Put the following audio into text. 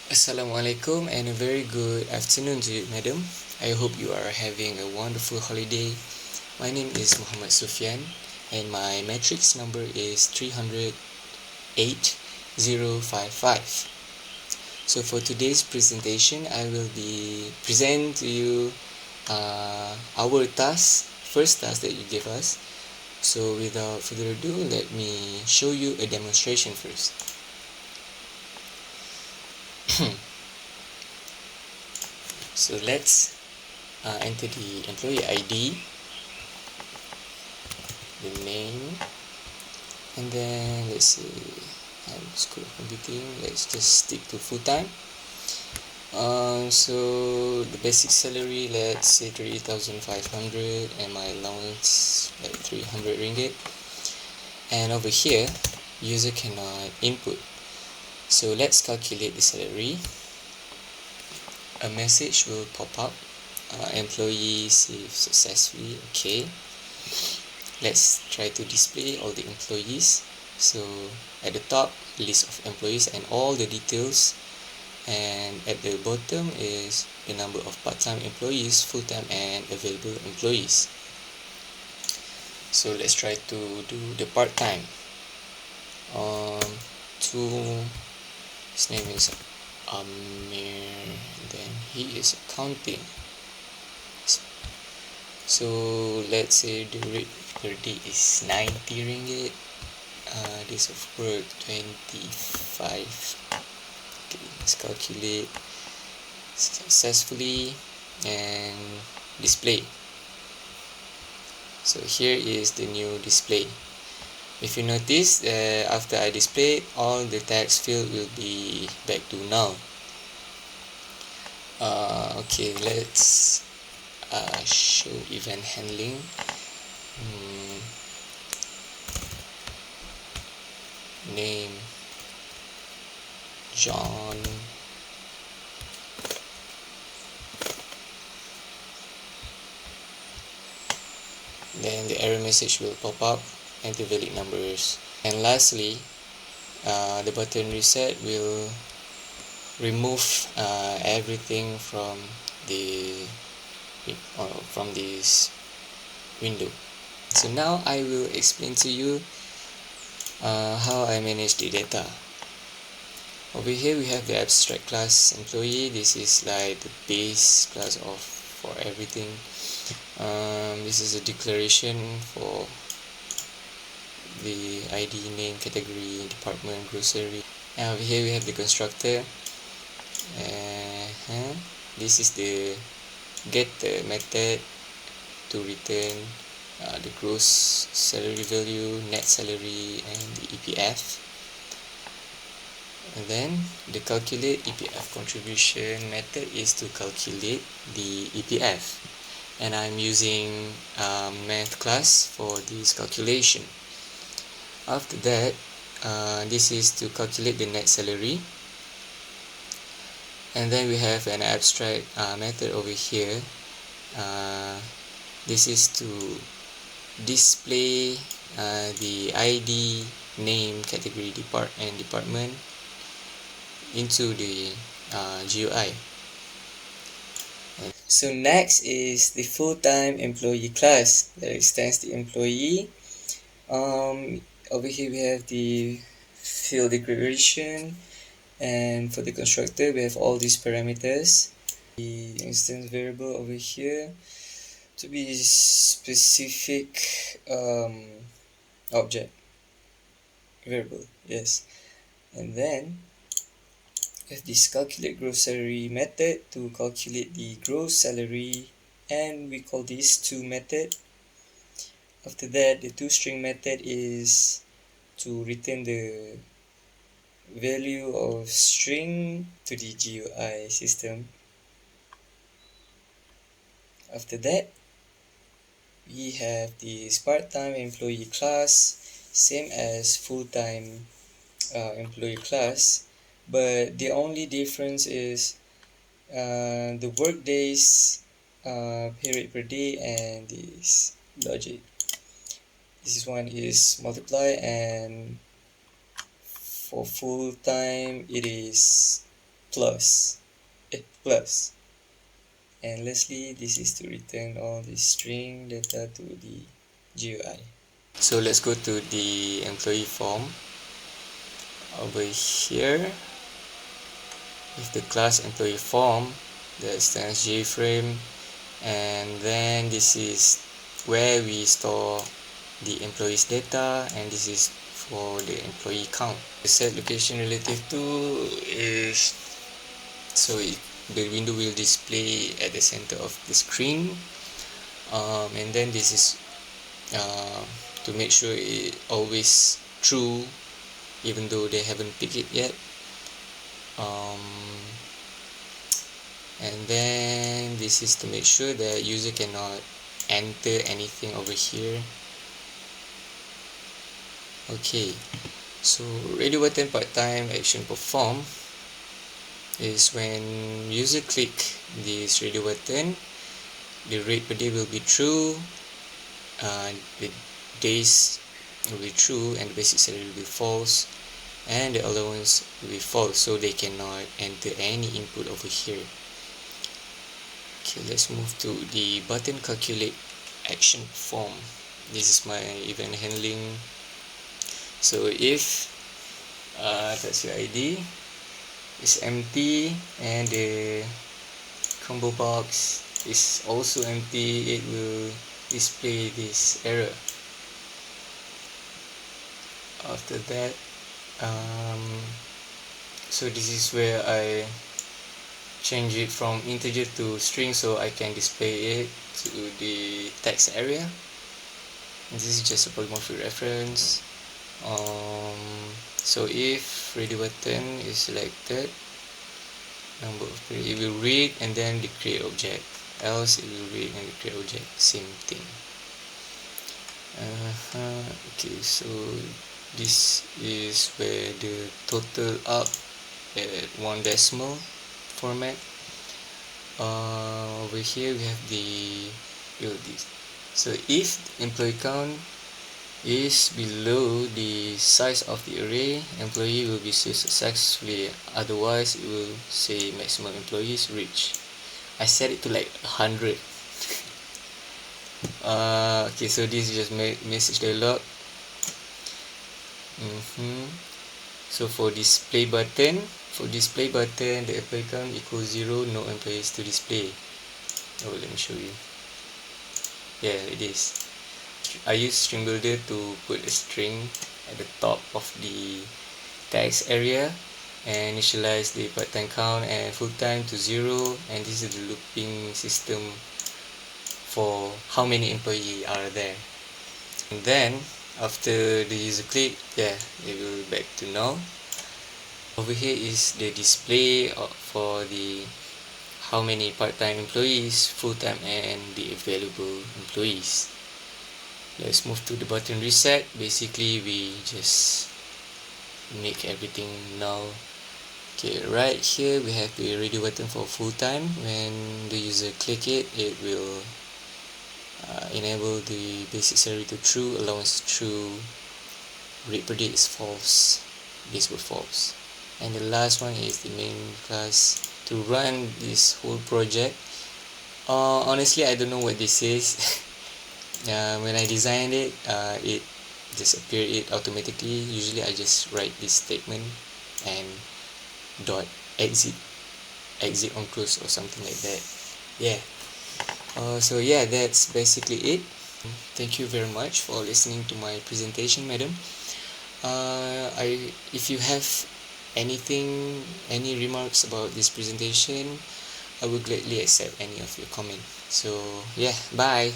Assalamualaikum and a very good afternoon to you, madam. I hope you are having a wonderful holiday. My name is Muhammad Sufyan and my matrix number is 308,055. So for today's presentation, I will be present to you our task, first task that you gave us. So without further ado, let me show you a demonstration first. So let's enter the employee ID, the name, and then let's see, school of computing, let's just stick to full-time. So the basic salary, let's say 3,500, and my allowance like 300 ringgit. And over here, user cannot input, so let's calculate the salary. A message will pop up, employee saved successfully. Okay, let's try to display all the employees. So at the top, list of employees and all the details, and at the bottom is the number of part-time employees, full-time and available employees. So let's try to do the part-time. His name is Amir, then he is accounting. So let's say the rate per day is 90 ringgit, days of work 25. Okay, let's calculate successfully and display. So here is the new display. If you notice, after I display, all the text field will be back to null. Okay, let's show event handling. Name John, then the error message will pop up, enter valid numbers, and lastly the button reset will remove everything from this window. So now I will explain to you how I manage the data. Over here we have the abstract class employee. This is like the base class for everything. This is a declaration for the ID, name, category, department, grocery. And over here we have the constructor. This is the get method to return the gross salary value, net salary, and the EPF. And then the calculate EPF contribution method is to calculate the EPF, and I'm using math class for this calculation. After that, this is to calculate the net salary, and then we have an abstract method over here. This is to display the ID, name, category, department into the GUI. So next is the full-time employee class that extends the employee. Over here we have the field declaration, and for the constructor we have all these parameters. The instance variable over here to be specific object variable, yes. And then we have this calculate gross salary method to calculate the gross salary, and we call this to method. After that, the toString method is to return the value of string to the GUI system. After that, we have the part-time employee class, same as full-time employee class, but the only difference is the work days, period per day, and this logic. This one is multiply, and for full time it is plus plus. And lastly, this is to return all the string data to the GUI. So let's go to the employee form. Over here, with the class employee form, the instance JFrame, and then this is where we store the employees data, and this is for the employee count. The set location relative to is the window will display at the center of the screen, and then this is to make sure it always true even though they haven't picked it yet. And then this is to make sure that user cannot enter anything over here. Okay, so radio button part-time action perform is when user click this radio button, the rate per day will be true, the days will be true, and the basic salary will be false, and the allowance will be false, so they cannot enter any input over here. Okay, let's move to the button calculate action form. This is my event handling. So if that's your ID is empty and the combo box is also empty, it will display this error. After that, so this is where I change it from integer to string so I can display it to the text area. And this is just a polymorphic reference. So if radio button is selected, number of period, it will read and then the create object, else it will read and the create object, same thing. Okay, so this is where the total up at 1 decimal format. Over here we have the this. So if employee count is below the size of the array, employee will be saved successfully, otherwise it will say maximum employees reached. I set it to like 100. Okay, so this is just message dialog. So for display button, the employee count equals 0, no employees to display. Oh, let me show you. Yeah, it is. I use string builder to put a string at the top of the text area and initialize the part-time count and full-time to 0, and this is the looping system for how many employees are there. And then after the user click, yeah, it will back to null. Over here is the display for the how many part-time employees, full-time, and the available employees. Let's move to the button reset. Basically we just make everything null. Okay, right here we have the radio button for full-time. When the user click it, it will enable the basic salary to true, allowance true, rate per day is false, this will false. And the last one is the main class to run this whole project. Honestly, I don't know what this is. When I designed it, it just appeared it automatically. Usually I just write this statement and dot exit on close or something like that. Yeah. So yeah, that's basically it. Thank you very much for listening to my presentation, madam. If you have any remarks about this presentation, I will gladly accept any of your comment. So yeah, bye.